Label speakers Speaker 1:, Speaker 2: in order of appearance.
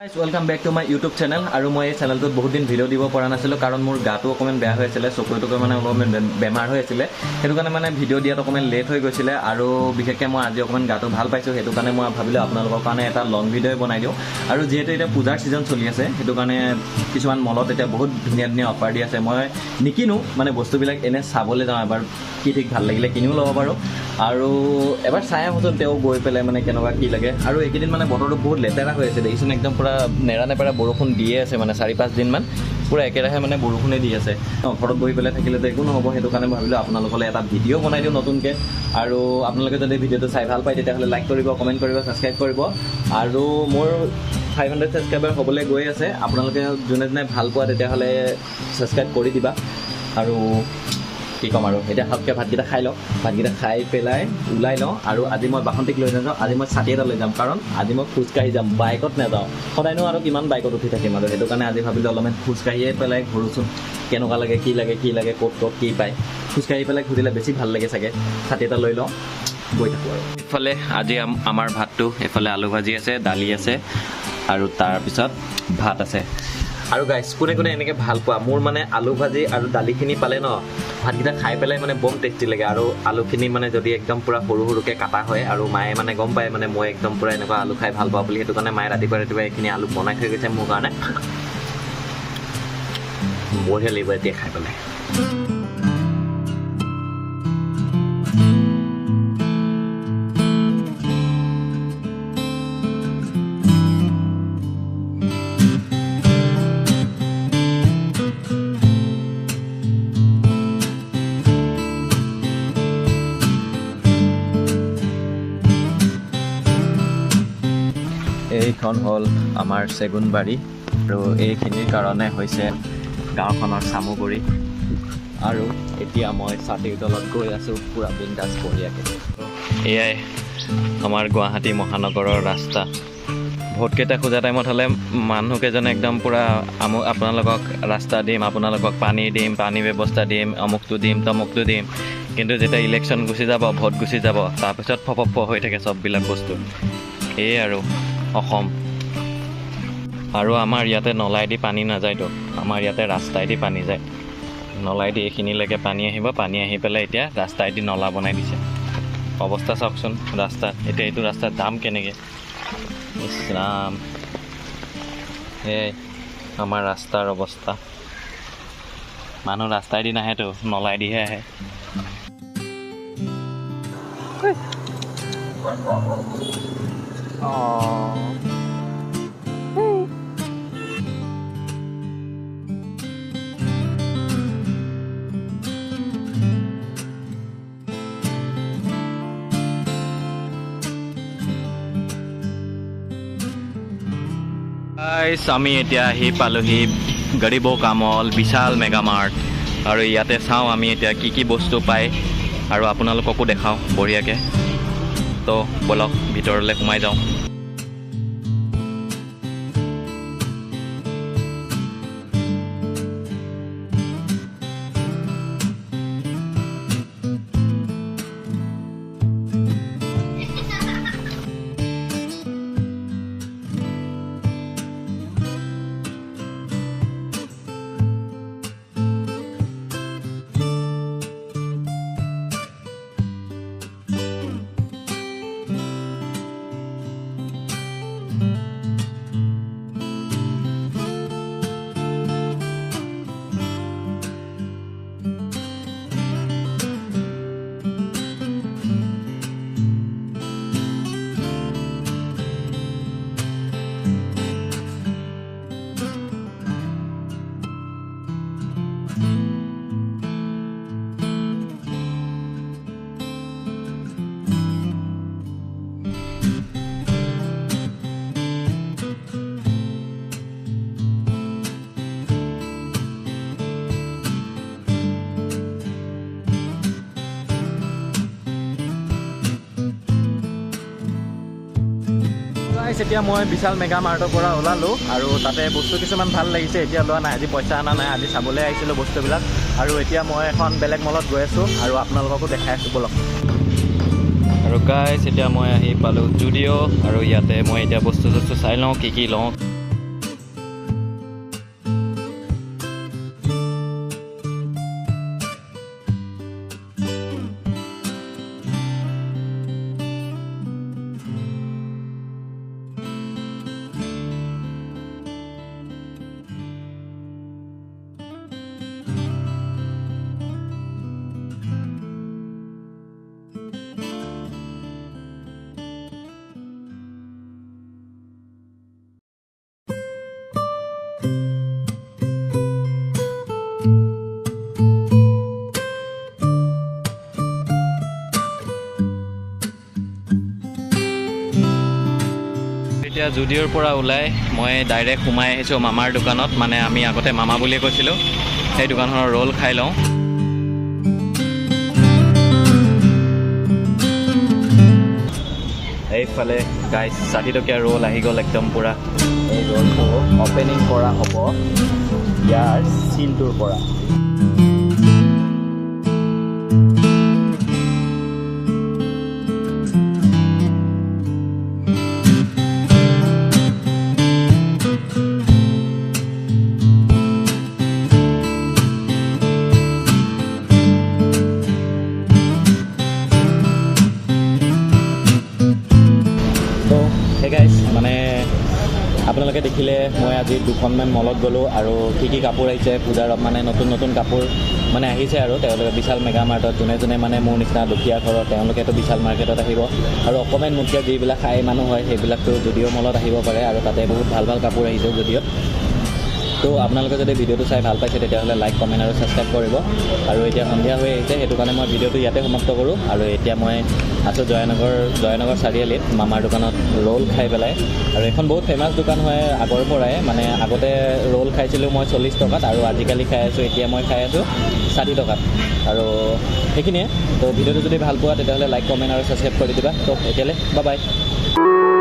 Speaker 1: Guys, welcome back to my YouTube channel আৰু মই এই চেনেলটোত বহুত দিন ভিডিঅ' দিব পৰা নাছিলোঁ কাৰণ মোৰ গাটো অকমান বেয়া হৈ আছিল চকুটোকে মানে অলপমান বেমাৰ হৈ আছিল সেইটো কাৰণে মানে ভিডিঅ' দিয়াত অকমান লেট হৈ গৈছিল আৰু বিশেষকৈ মই আজি অকমান গাটো ভাল পাইছোঁ সেইটো কাৰণে মই ভাবিলোঁ আপোনালোকৰ কাৰণে এটা লং ভিডিঅ' বনাই দিওঁ আৰু যিহেতু এতিয়া পূজাৰ ছিজন চলি আছে সেইটো কাৰণে কিছুমান মলত এতিয়া বহুত ধুনীয়া ধুনীয়া অফাৰ দি আছে মই নিকিনো মানে বস্তুবিলাক এনে চাবলৈ যাওঁ এবাৰ কি ঠিক ভাল লাগিলে কিনিও ল'ব পাৰোঁ আৰু এবাৰ চাই আহোঁচোন তেওঁ গৈ পেলাই মানে কেনেকুৱা কি লাগে আৰু এইকেইদিন মানে বতৰটো বহুত লেতেৰা হৈ আছে দেখিছোন একদম পুৰা নেৰা বৰষুণ দিয়ে আছে মানে 4-5 দিনমান পুৰা একেৰাহে মানে বৰষুণে দি আছে ঘৰত বহি পেলাই থাকিলেতো একো নহ'ব সেইটো কাৰণে ভাবিলোঁ আপোনালোকলৈ এটা ভিডিঅ' বনাই দিওঁ নতুনকৈ আৰু আপোনালোকে যদি ভিডিঅ'টো চাই ভাল পায় তেতিয়াহ'লে লাইক কৰিব কমেণ্ট কৰিব ছাবস্ক্ৰাইব কৰিব আৰু মোৰ 500 ছাবস্ক্ৰাইবাৰ হ'বলৈ গৈ আছে আপোনালোকে যোনে যোনে ভাল পোৱা তেতিয়াহ'লে ছাবস্ক্ৰাইব কৰি দিবা আৰু কি ক'ম আৰু এতিয়া ভালকৈ ভাতকেইটা খাই লওঁ ভাতকেইটা খাই পেলাই ওলাই লওঁ আৰু আজি মই বাসন্তীক লৈ নাযাওঁ আজি মই ছাতি এটা লৈ যাম কাৰণ আজি মই খোজকাঢ়ি যাম বাইকত নাযাওঁ সদায়নো আৰু কিমান বাইকত উঠি থাকিম আৰু সেইটো কাৰণে আজি ভাবিলোঁ অলপমান খোজকাঢ়িয়ে পেলাই ঘূৰোচোন কেনেকুৱা লাগে কি লাগে ক'ত কি পায় খোজকাঢ়ি পেলাই ঘূৰিলে বেছি ভাল লাগে চাগে ছাতি এটা লৈ লওঁ গৈ থাকোঁ আৰু ইফালে আজি আমাৰ ভাতটো এইফালে আলু ভাজি আছে দালি আছে আৰু তাৰপিছত ভাত আছে আৰু গাইছ কোনে কোনে এনেকৈ ভাল পোৱা মোৰ মানে আলু ভাজি আৰু দালিখিনি পালে ন ভাতকেইটা খাই পেলাই মানে বম টেষ্টি লাগে আৰু আলুখিনি মানে যদি একদম পূৰা সৰু সৰুকৈ কাটা হয় আৰু মায়ে মানে গম পায় মানে মই একদম পূৰা এনেকুৱা আলু খাই ভাল পাওঁ বুলি সেইটো কাৰণে মায়ে ৰাতিপুৱা এইখিনি আলু বনাই থৈ গৈছে মোৰ কাৰণে বঢ়িয়া লাগিব এতিয়া খাই পেলাই এইখন হ'ল আমাৰ চেগুনবাৰী আৰু এইখিনিৰ কাৰণে হৈছে গাঁওখনৰ চামুগুৰি আৰু এতিয়া মই ছাতিৰ তলত গৈ আছোঁ পূৰা বিন্দাছ বঢ়িয়াকৈ এয়াই আমাৰ গুৱাহাটী মহানগৰৰ ৰাস্তা ভোটকেইটা খোজা টাইমত হ'লে মানুহকেইজনে একদম পূৰা আপোনালোকক ৰাস্তা দিম আপোনালোকক পানী দিম পানী ব্যৱস্থা দিম অমুকটো দিম তমুকটো দিম কিন্তু যেতিয়া ইলেকশ্যন গুচি যাব ভোট গুচি যাব তাৰপিছত ফপফ হৈ থাকে চববিলাক বস্তু এই আৰু অসম আৰু আমাৰ ইয়াতে নলাইদি পানী নাযায়তো আমাৰ ইয়াতে ৰাস্তাইদি পানী যায় নলাইদি এইখিনিলৈকে পানী আহিব পানী আহি পেলাই এতিয়া ৰাস্তাইদি নলা বনাই দিছে অৱস্থা চাওকচোন ৰাস্তাত এতিয়া এইটো ৰাস্তাত যাম কেনেকৈ ইছৰাম সেয়াই আমাৰ ৰাস্তাৰ অৱস্থা মানুহ ৰাস্তাইদি নাহেতো নলাইদিহে আহে আমি এতিয়া আহি পালোহি গৰিব কামল বিশাল মেগা মাৰ্ট আৰু ইয়াতে চাওঁ আমি এতিয়া কি বস্তু পায় আৰু আপোনালোককো দেখাওঁ বঢ়িয়াকৈ তো বলক ভিতৰলৈ সোমাই যাওঁ এতিয়া মই বিশাল মেগা মাৰ্টৰ পৰা ওলালোঁ আৰু তাতে বস্তু কিছুমান ভাল লাগিছে এতিয়া লোৱা নাই আজি পইচা অনা নাই আজি চাবলৈ আহিছিলোঁ বস্তুবিলাক আৰু এতিয়া মই এখন বেলেগ মলত গৈ আছোঁ আৰু আপোনালোককো দেখাই আছোঁ বলক আৰু গাইছ এতিয়া মই আহি পালোঁ জুডিঅ' আৰু ইয়াতে মই এতিয়া বস্তু চাই লওঁ কি লওঁ জুডিঅ'ৰ পৰা ওলাই মই ডাইৰেক্ট সোমাই আহিছোঁ মামাৰ দোকানত মানে আমি আগতে মামা বুলিয়ে কৈছিলোঁ সেই দোকানখনৰ ৰোল খাই লওঁ এইফালে গাইজ 60 টকীয়া ৰোল আহি গ'ল একদম পূৰা এই ৰোলটো অপেনিং কৰা হ'ব ইয়াৰ চিলটোৰ পৰা মানে আপোনালোকে দেখিলে মই আজি দুখনমান মলত গ'লোঁ আৰু কি কাপোৰ আহিছে পূজাৰ মানে নতুন নতুন কাপোৰ মানে আহিছে আৰু তেওঁলোকে বিশাল মেগা মাৰ্টত যোনে যোনে মানে মোৰ নিচিনা দুখীয়া ঘৰত তেওঁলোকেতো বিশাল মাৰ্কেটত আহিব আৰু অকণমান মুঠকৈ যিবিলাক খাই মানুহ হয় সেইবিলাকতো জুডিঅ' মলত আহিব পাৰে আৰু তাতে বহুত ভাল ভাল কাপোৰ আহিছে জুডিঅ'ত তো আপোনালোকে যদি ভিডিঅ'টো চাই ভাল পাইছে তেতিয়াহ'লে লাইক কমেণ্ট আৰু ছাবস্ক্ৰাইব কৰিব আৰু এতিয়া সন্ধিয়া হৈ আহিছে সেইটো কাৰণে মই ভিডিঅ'টো ইয়াতে সমাপ্ত কৰোঁ আৰু এতিয়া মই আছোঁ জয়নগৰ চাৰিআলিত মামাৰ দোকানত ৰোল খাই পেলাই আৰু এখন বহুত ফেমাছ দোকান হয় আগৰ পৰাই মানে আগতে ৰোল খাইছিলোঁ মই 40 টকাত আৰু আজিকালি খাই আছোঁ এতিয়া মই খাই আছোঁ 60 টকাত আৰু সেইখিনিয়ে তো ভিডিঅ'টো যদি ভাল পোৱা তেতিয়াহ'লে লাইক কমেণ্ট আৰু ছাবস্ক্ৰাইব কৰি দিবা তো এতিয়ালৈ বাই বাই